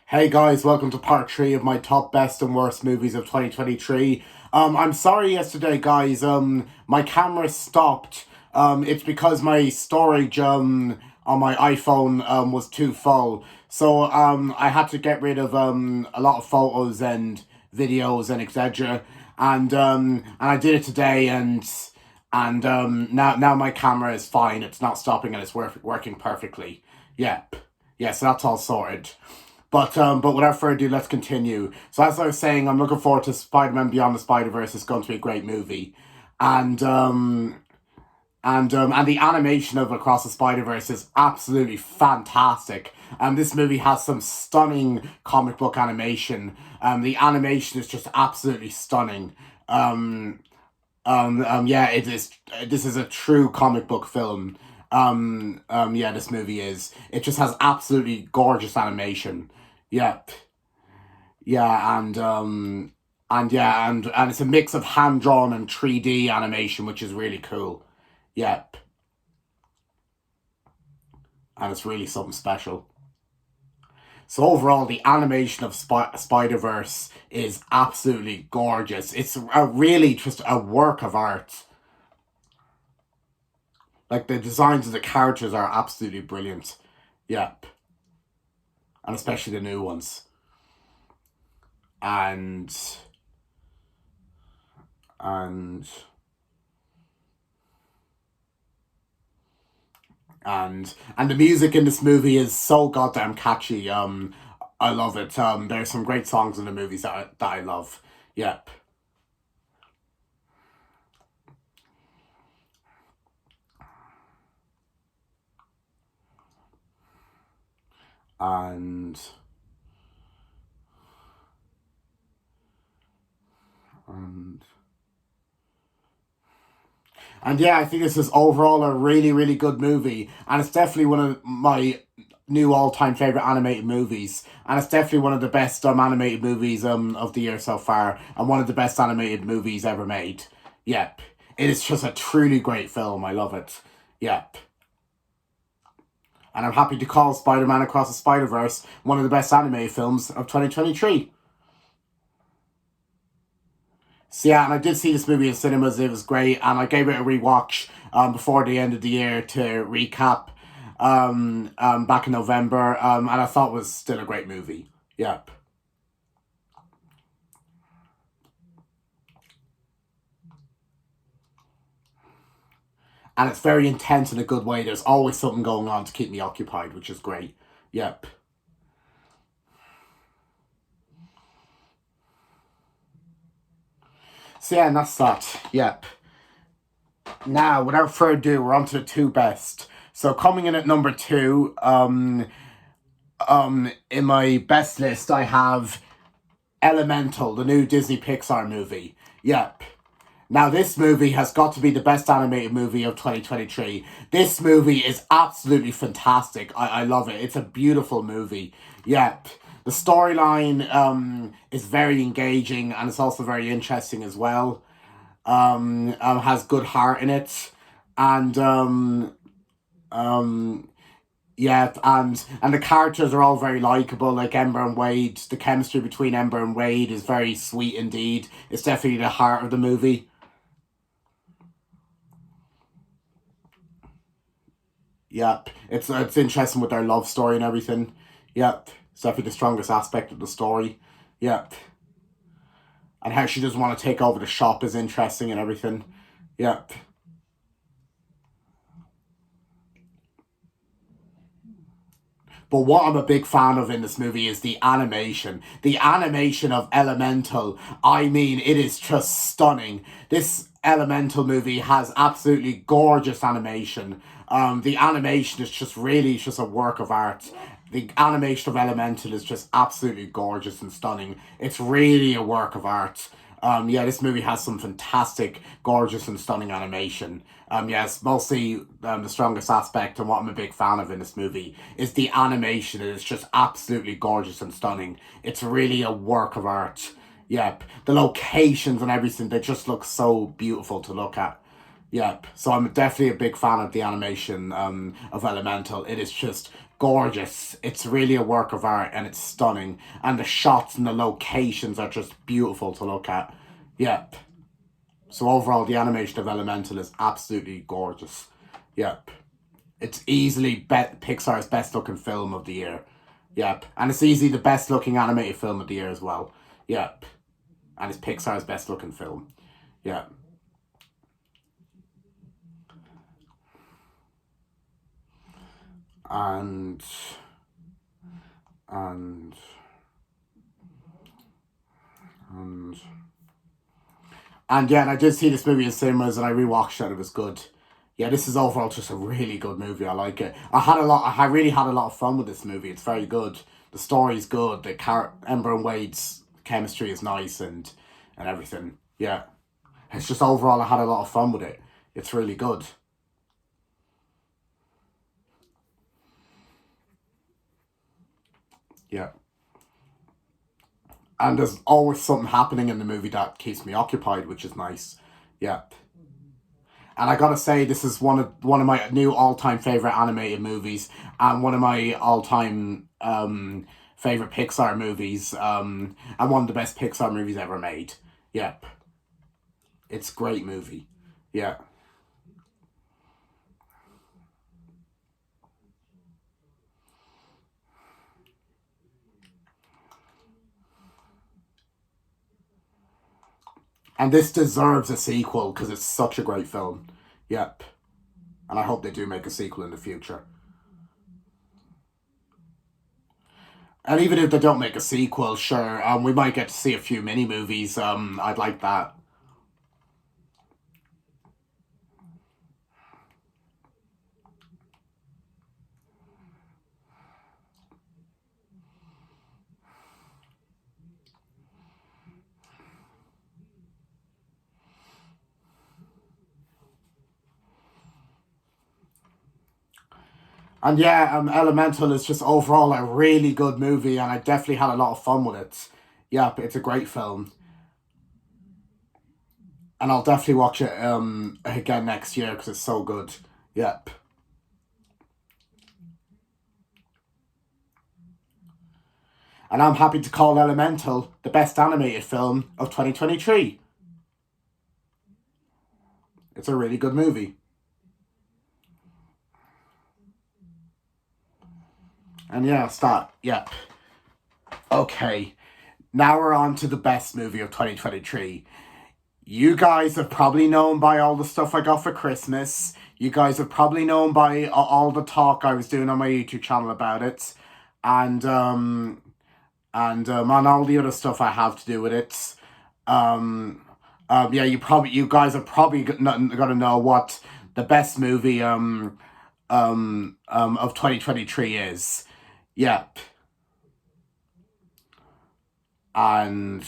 Hey guys, welcome to part 3 of my top best and worst movies of 2023. I'm sorry yesterday, guys. My camera stopped. It's because my storage on my iPhone was too full. So I had to get rid of a lot of photos and videos and etc. And I did it today, and now my camera is fine. It's not stopping and it's working perfectly. Yep. Yeah, so that's all sorted. But without further ado, let's continue. So as I was saying, I'm looking forward to Spider-Man Beyond the Spider-Verse. It's going to be a great movie, and and the animation of Across the Spider-Verse is absolutely fantastic. This movie has some stunning comic book animation. The animation is just absolutely stunning. Yeah, it is. This is a true comic book film. Yeah, this movie is. It just has absolutely gorgeous animation. Yep. Yeah, and it's a mix of hand drawn and 3D animation, which is really cool. Yep, and it's really something special. So overall, the animation of Spider Verse is absolutely gorgeous. It's really just a work of art. Like the designs of the characters are absolutely brilliant. Yep, and especially the new ones. And and and the music in this movie is so goddamn catchy. I love it. There's some great songs in the movies that I love. Yep. And and and yeah, I think this is overall a really, really good movie, and it's definitely one of my new all-time favorite animated movies, and it's definitely one of the best animated movies of the year so far, and one of the best animated movies ever made. Yep, it is just a truly great film. I love it. Yep, and I'm happy to call Spider-Man Across the Spider-Verse one of the best animated films of 2023. So yeah, and I did see this movie in cinemas. It was great, and I gave it a rewatch before the end of the year to recap back in November, and I thought it was still a great movie. Yep. And it's very intense in a good way. There's always something going on to keep me occupied, which is great. Yep. So yeah, and that's that. Yep. Now, without further ado, we're on to the two best. So coming in at number two, in my best list, I have Elemental, the new Disney Pixar movie. Yep. Now, this movie has got to be the best animated movie of 2023. This movie is absolutely fantastic. I love it. It's a beautiful movie. Yep. The storyline is very engaging, and it's also very interesting as well. Has good heart in it. And um, yeah, and the characters are all very likable, like Ember and Wade. The chemistry between Ember and Wade is very sweet indeed. It's definitely the heart of the movie. Yep. It's interesting with their love story and everything. Yep. It's definitely the strongest aspect of the story. Yep. And how she doesn't want to take over the shop is interesting and everything. Yep. But what I'm a big fan of in this movie is the animation. The animation of Elemental. I mean, it is just stunning. This Elemental movie has absolutely gorgeous animation. The animation is just really just a work of art. The animation of Elemental is just absolutely gorgeous and stunning. It's really a work of art. Yeah, this movie has some fantastic, gorgeous, and stunning animation. Yes, mostly the strongest aspect and what I'm a big fan of in this movie is the animation. It is just absolutely gorgeous and stunning. It's really a work of art. Yep, the locations and everything, they just look so beautiful to look at. Yep. So I'm definitely a big fan of the animation of Elemental. It is just gorgeous. It's really a work of art and it's stunning. And the shots and the locations are just beautiful to look at. Yep. So overall, the animation of Elemental is absolutely gorgeous. Yep. It's easily Pixar's best looking film of the year. Yep. And it's easily the best looking animated film of the year as well. Yep. And it's Pixar's best looking film. Yep. And and and and yeah, and I did see this movie in cinemas and I rewatched it. It was good. Yeah, this is overall just a really good movie. I like it. I really had a lot of fun with this movie. It's very good. The story's good. Ember and Wade's chemistry is nice and everything. Yeah, it's just overall I had a lot of fun with it. It's really good. Yeah. And there's always something happening in the movie that keeps me occupied, which is nice. Yeah. And I gotta say, this is one of my new all time favorite animated movies, and one of my all time favorite Pixar movies, and one of the best Pixar movies ever made. Yep, it's a great movie. Yeah. And this deserves a sequel because it's such a great film. Yep. And I hope they do make a sequel in the future. And even if they don't make a sequel, sure, we might get to see a few mini movies. I'd like that. And yeah, Elemental is just overall a really good movie, and I definitely had a lot of fun with it. Yep, it's a great film, and I'll definitely watch it again next year because it's so good. Yep. And I'm happy to call Elemental the best animated film of 2023. It's a really good movie. And yeah, I'll start. Yep. Okay. Now we're on to the best movie of 2023. You guys have probably known by all the stuff I got for Christmas. You guys have probably known by all the talk I was doing on my YouTube channel about it. And on all the other stuff I have to do with it. Yeah, you guys are probably gonna know what the best movie of 2023 is. Yep. And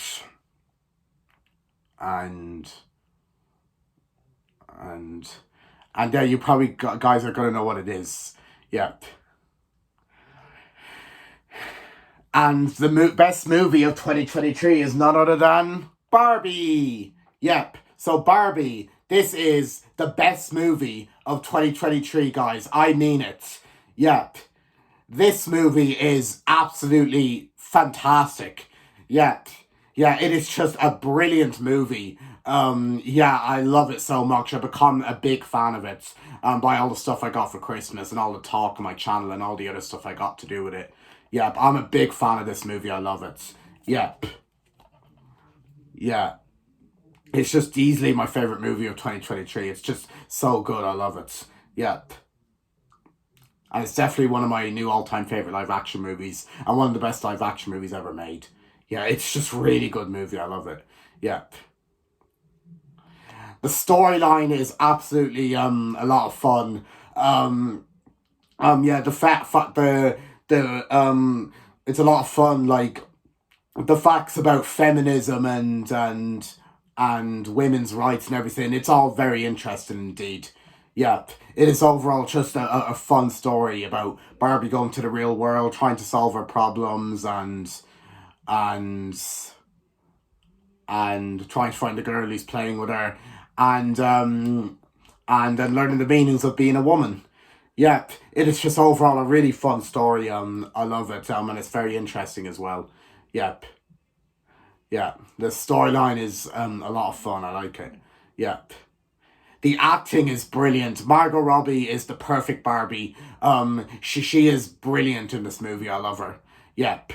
and and and yeah, you probably guys are gonna know what it is. Yep. And the best movie of 2023 is none other than Barbie. Yep. So Barbie, this is the best movie of 2023, guys. I mean it. Yep. This movie is absolutely fantastic. Yep. Yeah, it is just a brilliant movie. Yeah, I love it so much. I've become a big fan of it. By all the stuff I got for Christmas and all the talk on my channel and all the other stuff I got to do with it. Yep, I'm a big fan of this movie. I love it. Yep. Yeah. It's just easily my favorite movie of 2023. It's just so good. I love it. Yep. And it's definitely one of my new all-time favorite live action movies and one of the best live action movies ever made. Yeah, it's just really good movie. I love it. Yep. The storyline is absolutely a lot of fun. Yeah, the it's a lot of fun, like the facts about feminism and women's rights and everything. It's all very interesting indeed. Yeah, it is overall just a fun story about Barbie going to the real world, trying to solve her problems and and trying to find the girl who's playing with her and then learning the meanings of being a woman. Yep, it is just overall a really fun story. I love it. And it's very interesting as well. Yep, yeah. The storyline is a lot of fun. I like it. Yep. The acting is brilliant. Margot Robbie is the perfect Barbie. She is brilliant in this movie. I love her. Yep.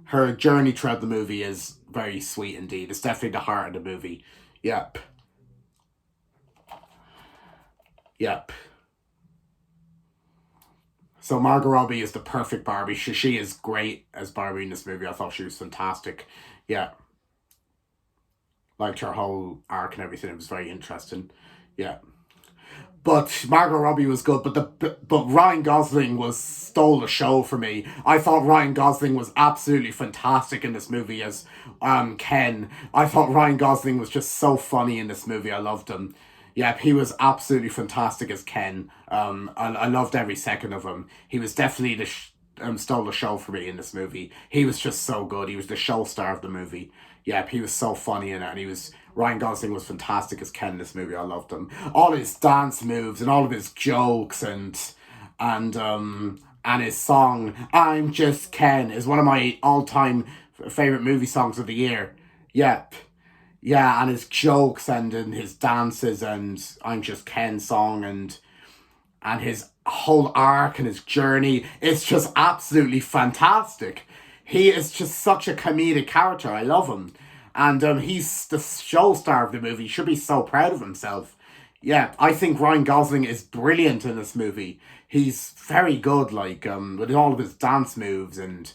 Her journey throughout the movie is very sweet indeed. It's definitely the heart of the movie. Yep. Yep. So Margot Robbie is the perfect Barbie. She is great as Barbie in this movie. I thought she was fantastic. Yeah. Liked her whole arc and everything. It was very interesting. Yeah. But Margot Robbie was good, but Ryan Gosling was stole the show for me. I thought Ryan Gosling was absolutely fantastic in this movie as Ken. I thought Ryan Gosling was just so funny in this movie. I loved him. Yeah, he was absolutely fantastic as Ken. I loved every second of him. He was definitely stole the show for me in this movie. He was just so good. He was the show star of the movie. Yeah, he was so funny in it, and Ryan Gosling was fantastic as Ken in this movie. I loved him. All his dance moves and all of his jokes and his song "I'm Just Ken" is one of my all-time favorite movie songs of the year. Yep. Yeah, and his jokes and his dances and "I'm Just Ken" song and his whole arc and his journey. It's just absolutely fantastic. He is just such a comedic character. I love him. And he's the show star of the movie. He should be so proud of himself. Yeah, I think Ryan Gosling is brilliant in this movie. He's very good, like with all of his dance moves and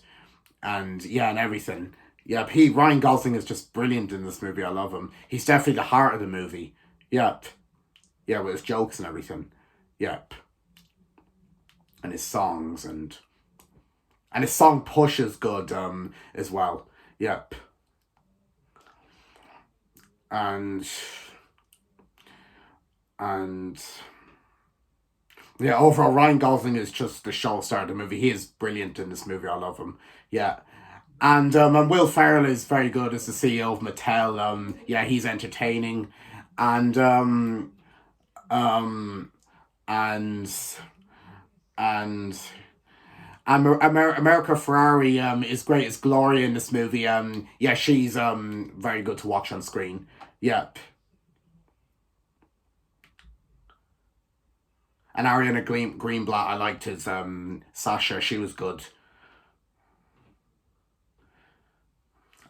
yeah, and everything. Yeah, Ryan Gosling is just brilliant in this movie. I love him. He's definitely the heart of the movie. Yep. Yeah, with his jokes and everything. Yep. And his songs and his song Push is good as well. Yep. And and yeah, overall Ryan Gosling is just the show star of the movie. He is brilliant in this movie. I love him. Yeah. And Will Ferrell is very good as the CEO of Mattel. Yeah, he's entertaining. And um and and America Ferrari is great as Gloria in this movie. Yeah, she's very good to watch on screen. Yep. And Ariana Greenblatt, I liked his Sasha. She was good.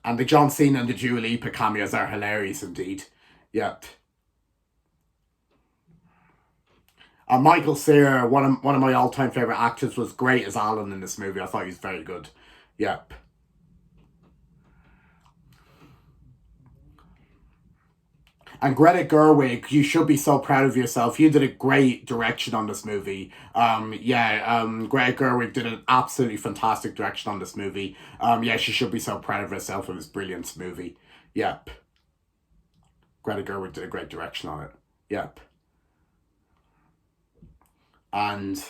And the John Cena and the Dua Lipa cameos are hilarious indeed. Yep. Michael Cera, one of my all time favorite actors, was great as Alan in this movie. I thought he was very good. Yep. And Greta Gerwig, you should be so proud of yourself. You did a great direction on this movie. Greta Gerwig did an absolutely fantastic direction on this movie. Yeah, she should be so proud of herself. It was a brilliant movie. Yep. Greta Gerwig did a great direction on it. Yep. And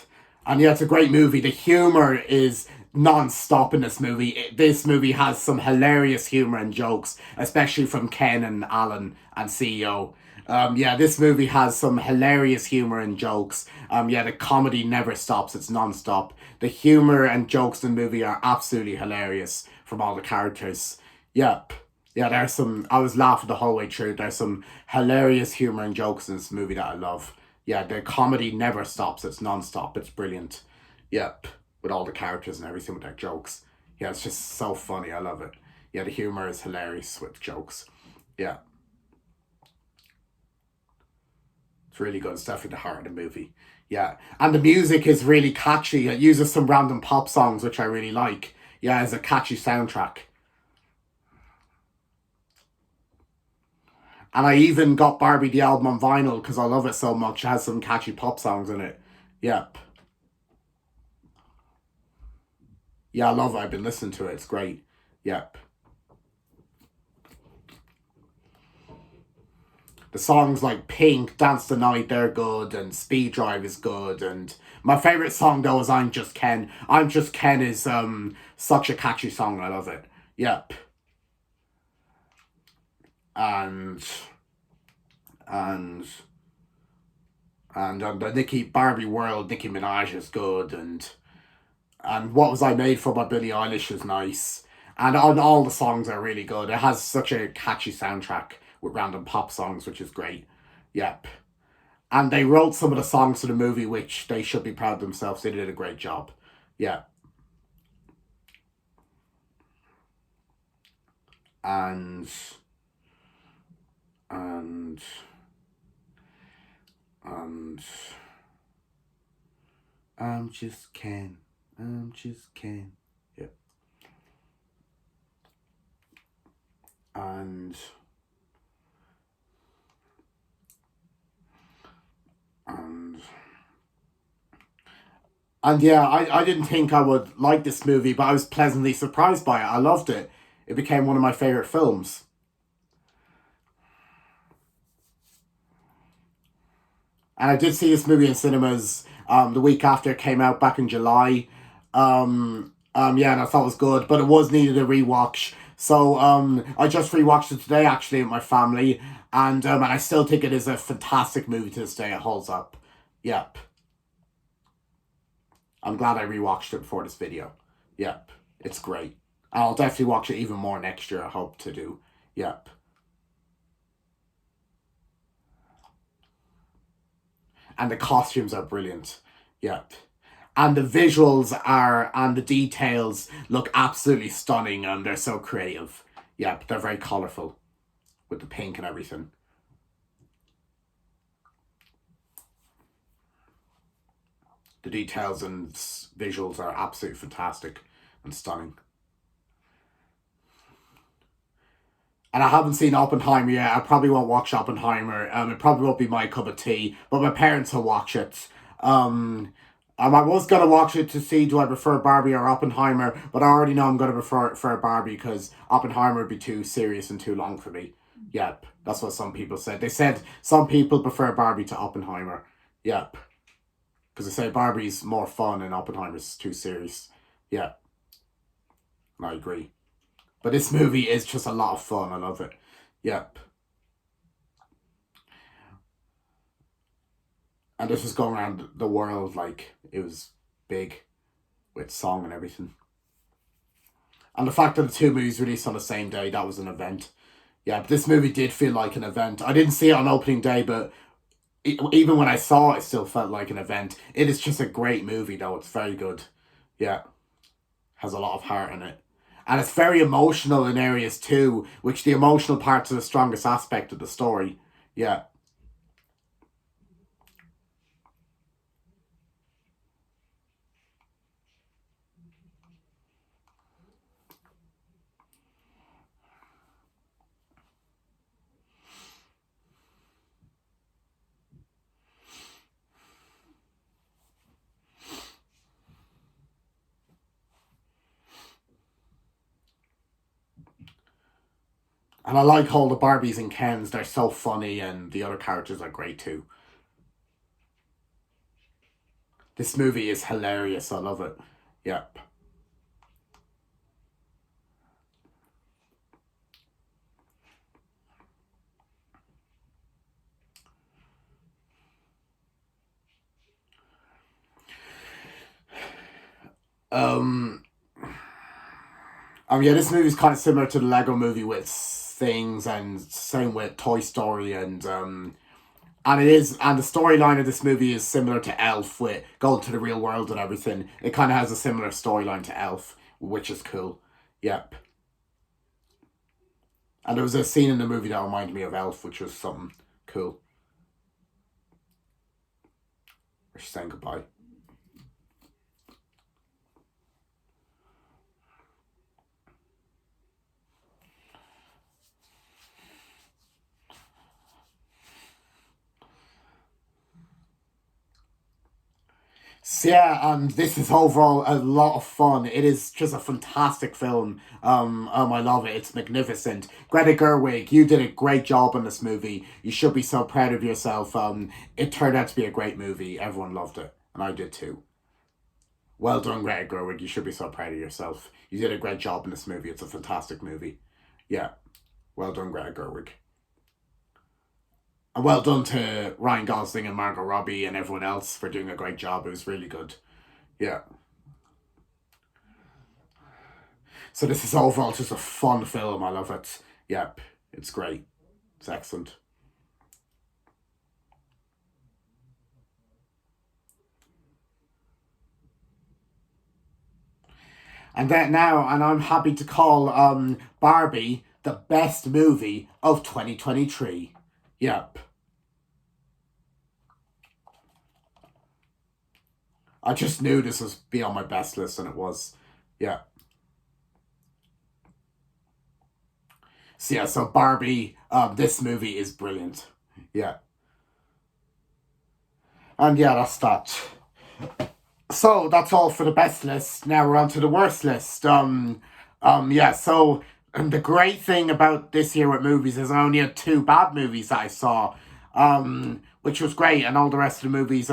and yeah, it's a great movie. The humor is non-stop in this movie. This movie has some hilarious humor and jokes, especially from Ken and Alan and CEO. Yeah, this movie has some hilarious humor and jokes. Yeah, the comedy never stops. It's non-stop. The humor and jokes in the movie are absolutely hilarious from all the characters. Yep. Yeah, there's some. I was laughing the whole way through. There's some hilarious humor and jokes in this movie that I love. Yeah, the comedy never stops. It's non-stop. It's brilliant. Yep, with all the characters and everything with their jokes. Yeah, it's just so funny. I love it. Yeah, the humor is hilarious with jokes. Yeah, it's really good. It's definitely the heart of the movie. Yeah, and the music is really catchy. It uses some random pop songs, which I really like. Yeah, it's a catchy soundtrack. And I even got Barbie the album on vinyl because I love it so much. It has some catchy pop songs in it. Yep. Yeah, I love it. I've been listening to it. It's great. Yep. The songs like Pink, Dance the Night, they're good, and Speed Drive is good. And my favorite song though is I'm Just Ken. I'm Just Ken is such a catchy song. I love it. Yep. And and And the Nicki Barbie World, Nicki Minaj is good, and What Was I Made For by Billie Eilish is nice. And all the songs are really good. It has such a catchy soundtrack with random pop songs, which is great. Yep. And they wrote some of the songs for the movie, which they should be proud of themselves. They did a great job. Yeah. And and and I'm just Ken. I'm just Ken. Yeah. And and and yeah, I didn't think I would like this movie, but I was pleasantly surprised by it. I loved it. It became one of my favorite films. And I did see this movie in cinemas the week after it came out back in July. Yeah, and I thought it was good, but it was needed a rewatch. So I just rewatched it today actually with my family, and I still think it is a fantastic movie to this day. It holds up. Yep. I'm glad I rewatched it before this video. Yep. It's great. I'll definitely watch it even more next year, I hope to do. Yep. And the costumes are brilliant. Yep. And the visuals are, and the details look absolutely stunning, and they're so creative. Yep, they're very colourful with the pink and everything. The details and visuals are absolutely fantastic and stunning. And I haven't seen Oppenheimer yet. I probably won't watch Oppenheimer. It probably won't be my cup of tea, but my parents will watch it. I was gonna watch it to see do I prefer Barbie or Oppenheimer, but I already know I'm gonna prefer Barbie because Oppenheimer would be too serious and too long for me. Yep, that's what some people said. They said some people prefer Barbie to Oppenheimer. Yep, because they say Barbie's more fun and Oppenheimer's too serious. Yep, and I agree. But this movie is just a lot of fun. I love it. Yep. And this was going around the world like it was big with song and everything. And the fact that the two movies released on the same day, that was an event. Yeah, but this movie did feel like an event. I didn't see it on opening day, but even when I saw it, it still felt like an event. It is just a great movie, though. It's very good. Yeah, has a lot of heart in it. And it's very emotional in areas too, which the emotional parts are the strongest aspect of the story. Yeah. And I like all the Barbies and Kens. They're so funny, and the other characters are great too. This movie is hilarious. I love it. Yep. Um. Yeah, this movie is kind of similar to the Lego Movie with things, and same with Toy Story, and it is, and the storyline of this movie is similar to Elf with going to the real world and everything. It kind of has a similar storyline to Elf, which is cool. Yep. And there was a scene in the movie that reminded me of Elf, which was something cool. She's saying goodbye. So yeah, and this is overall a lot of fun. It is just a fantastic film. I love it. It's magnificent. Greta Gerwig, you did a great job on this movie. You should be so proud of yourself. It turned out to be a great movie. Everyone loved it, and I did too. Well done, Greta Gerwig. You should be so proud of yourself. You did a great job in this movie. It's a fantastic movie. Yeah, well done, Greta Gerwig. And well done to Ryan Gosling and Margot Robbie and everyone else for doing a great job. It was really good. Yeah. So this is overall just a fun film. I love it. Yep. It's great. It's excellent. And I'm happy to call Barbie the best movie of 2023. Yep. I just knew this was be on my best list, and it was. Yeah. So yeah, so Barbie, this movie is brilliant. Yeah. And yeah, that's that. So that's all for the best list. Now we're on to the worst list. Yeah. So, and the great thing about this year with movies is I only had two bad movies that I saw, which was great, and all the rest of the movies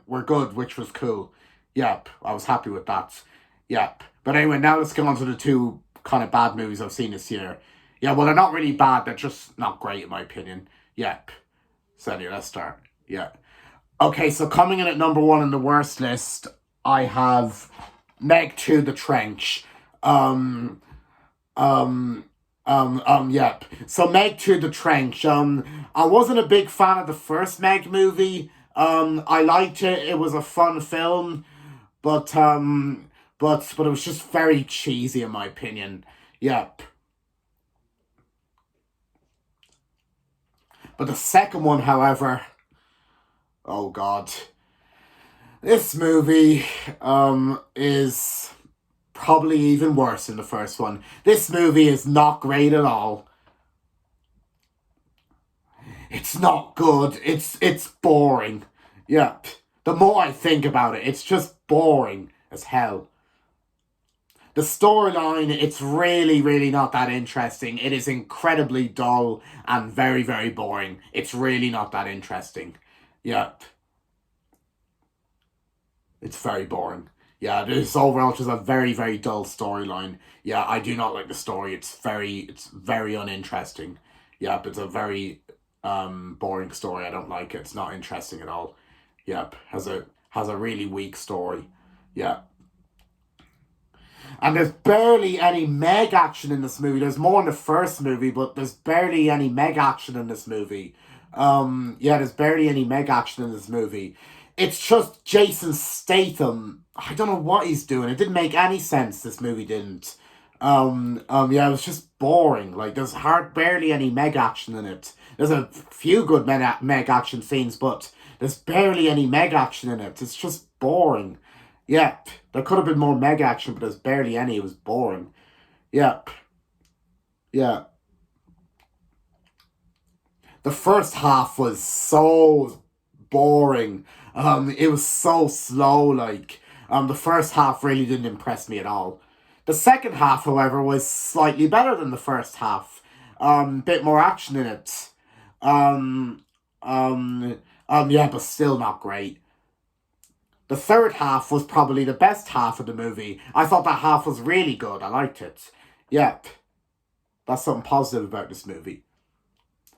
were good, which was cool. Yep, I was happy with that. Yep. But anyway, now let's get on to the two kind of bad movies I've seen this year. Yeah, well, they're not really bad. They're just not great in my opinion. Yep. So anyway, let's start. Yeah. Okay, so coming in at number one on the worst list, I have Meg to the Trench. Um, yep. So Meg to the Trench. I wasn't a big fan of the first Meg movie. I liked it. It was a fun film, but but it was just very cheesy in my opinion. Yep. But the second one, however, oh god, this movie is probably even worse than the first one. This movie is not great at all. It's not good. It's boring. Yep. The more I think about it, it's just boring as hell. The storyline, it's really, really not that interesting. It is incredibly dull and very, very boring. It's really not that interesting. Yep. It's very boring. Yeah, this overall just a very, very dull storyline. Yeah, I do not like the story. It's very uninteresting. Yep, it's a very boring story. I don't like it. It's not interesting at all. Yep, has a really weak story. Yeah. And there's barely any Meg action in this movie. There's more in the first movie, but there's barely any Meg action in this movie. Yeah, there's barely any Meg action in this movie. It's just Jason Statham. I don't know what he's doing. It didn't make any sense. This movie didn't. Yeah, it was just boring. Like there's barely any Meg action in it. There's a few good Meg action scenes, but there's barely any Meg action in it. It's just boring. Yep. There could have been more Meg action, but there's barely any. It was boring. Yep. Yeah. The first half was so boring. It was so slow, like the first half really didn't impress me at all. The second half, however, was slightly better than the first half. Bit more action in it. Um yeah, but still not great. The third half was probably the best half of the movie. I thought that half was really good. I liked it. Yep. That's something positive about this movie.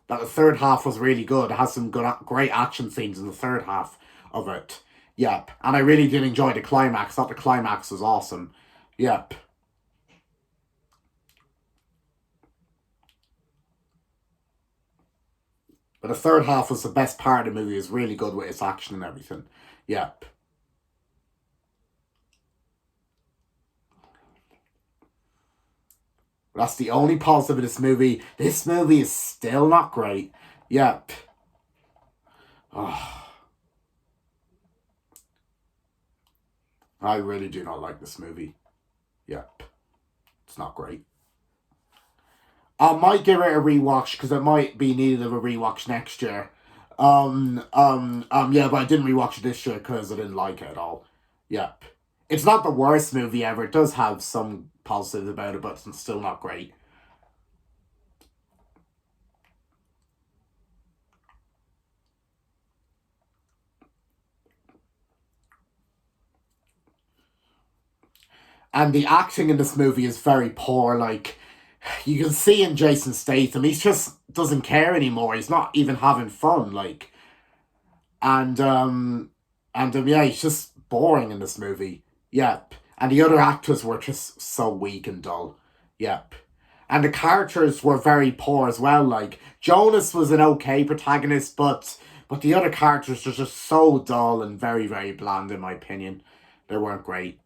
That the third half was really good. It has some great action scenes in the third half of it. Yep. And I really did enjoy the climax. I thought the climax was awesome. Yep. But the third half was the best part of the movie. It was really good with its action and everything. Yep. That's the only positive of this movie. This movie is still not great. Yep. Oh, I really do not like this movie. Yep. It's not great. I might give it a rewatch because it might be needed of a rewatch next year. Yeah, but I didn't rewatch it this year because I didn't like it at all. Yep. It's not the worst movie ever. It does have some positives about it, but it's still not great. And the acting in this movie is very poor. Like, you can see in Jason Statham, he just doesn't care anymore. He's not even having fun, like, and yeah, he's just boring in this movie. Yep, and the other actors were just so weak and dull. Yep. And the characters were very poor as well. Like Jonas was an okay protagonist, but the other characters were just so dull and very, very bland in my opinion. They weren't great.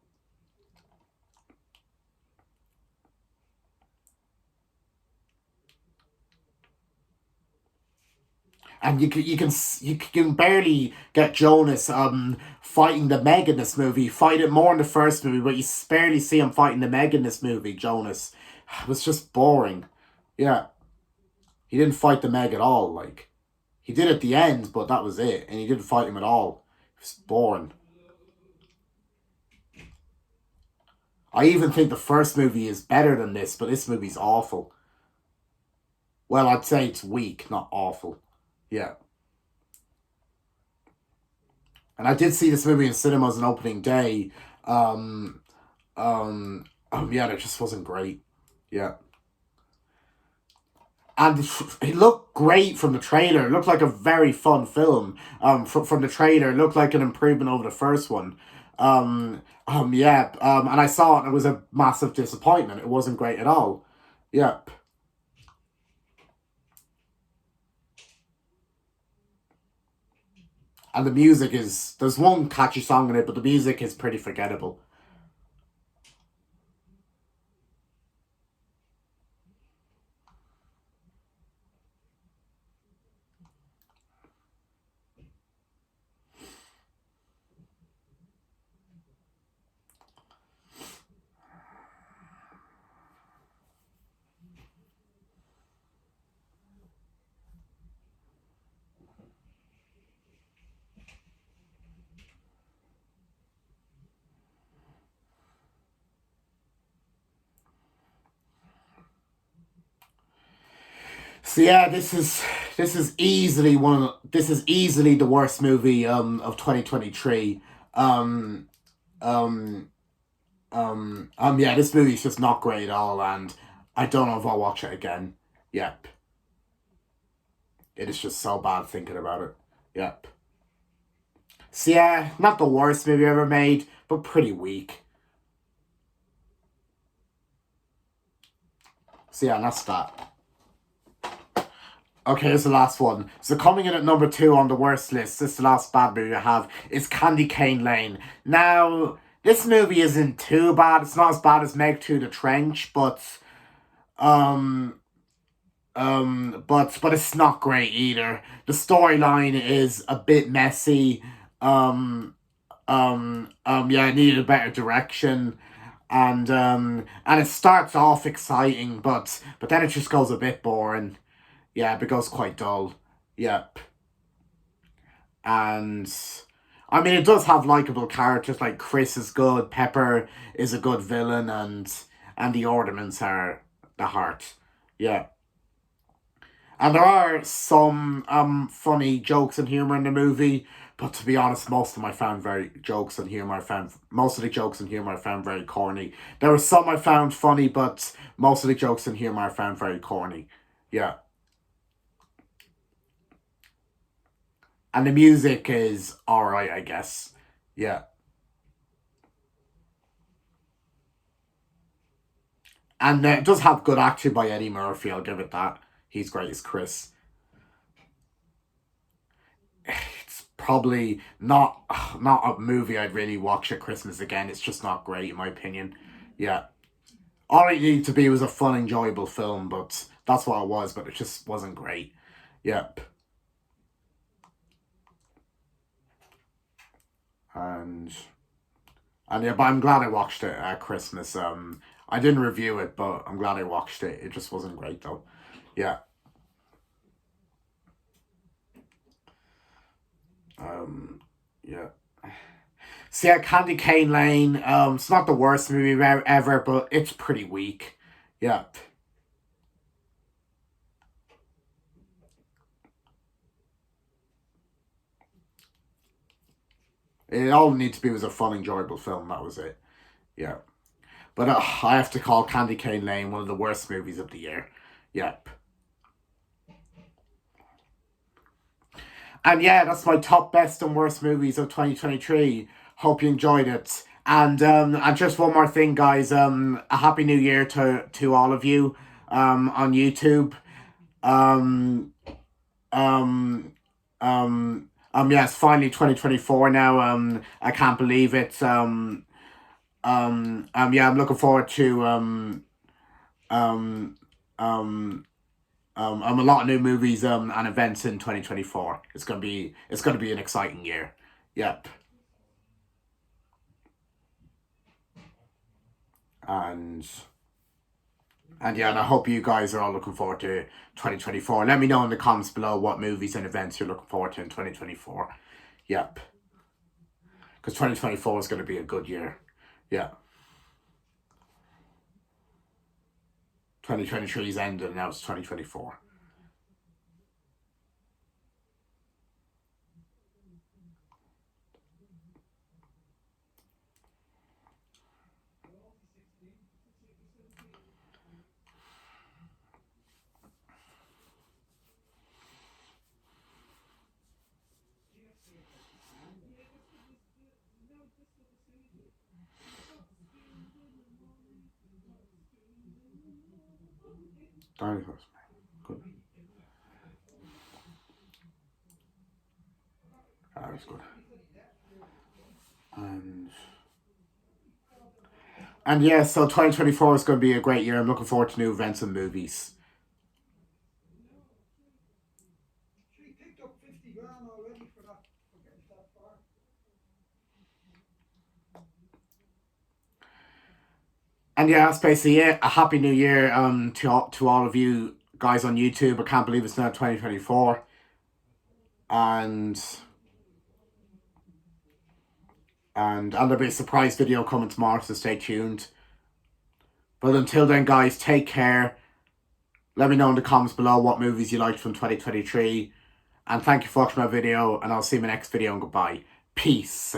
And you can barely get Jonas fighting the Meg in this movie. Fight it more in the first movie, but you barely see him fighting the Meg in this movie. Jonas, it was just boring. Yeah, he didn't fight the Meg at all. Like he did at the end, but that was it, and he didn't fight him at all. It was boring. I even think the first movie is better than this, but this movie's awful. Well, I'd say it's weak, not awful. Yeah. And I did see this movie in cinemas on opening day. Um, yeah, it just wasn't great. Yeah. And it looked great from the trailer. It looked like a very fun film. From the trailer, it looked like an improvement over the first one. Yeah. And I saw it and it was a massive disappointment. It wasn't great at all. Yep. And the music is, there's one catchy song in it, but the music is pretty forgettable. So yeah, this is easily this is easily the worst movie of 2023. Um um yeah, this movie's just not great at all, and I don't know if I'll watch it again. Yep. It is just so bad thinking about it. Yep. So yeah, not the worst movie ever made, but pretty weak. So yeah, that's that. Okay, here's the last one. So coming in at number two on the worst list, this is the last bad movie I have, is Candy Cane Lane. Now, this movie isn't too bad. It's not as bad as Meg 2 The Trench, um but it's not great either. The storyline is a bit messy. Um yeah, it needed a better direction. And it starts off exciting, but then it just goes a bit boring. Yeah, it goes quite dull. Yep. And I mean, it does have likable characters, like Chris is good, Pepper is a good villain, and the ornaments are the heart. Yeah. And there are some funny jokes and humor in the movie, but to be honest, most of the jokes and humor I found very corny. There were some I found funny, but most of the jokes and humor I found very corny. Yeah. And the music is alright, I guess. Yeah. And it does have good acting by Eddie Murphy, I'll give it that. He's great as Chris. It's probably not a movie I'd really watch at Christmas again. It's just not great in my opinion. Yeah. All it needed to be was a fun, enjoyable film, but that's what it was, but it just wasn't great. Yep. And yeah, but I'm glad I watched it at Christmas. I didn't review it, but I'm glad I watched it. It just wasn't great though. Yeah. Um yeah. So yeah, Candy Cane Lane. It's not the worst movie ever, but it's pretty weak. Yeah. It all needed to be was a fun, enjoyable film. That was it. Yeah. But I have to call Candy Cane Lane one of the worst movies of the year. Yep. And yeah, that's my top best and worst movies of 2023. Hope you enjoyed it. And just one more thing, guys. A happy new year to all of you on YouTube. Um yeah, it's finally 2024 now. I can't believe it. Yeah, I'm looking forward to um um a lot of new movies and events in 2024. It's gonna be an exciting year. Yep. And yeah, and I hope you guys are all looking forward to 2024. Let me know in the comments below what movies and events you're looking forward to in 2024. Yep. Because 2024 is going to be a good year. Yeah. 2023 is ended and now it's 2024. Dinosaurs. Good. That was good. And yeah, so 2024 is going to be a great year. I'm looking forward to new events and movies. And yeah, that's basically it. A happy new year to all of you guys on YouTube. I can't believe it's now 2024. And there'll be a surprise video coming tomorrow, so stay tuned. But until then, guys, take care. Let me know in the comments below what movies you liked from 2023. And thank you for watching my video, and I'll see you in my next video, and goodbye. Peace.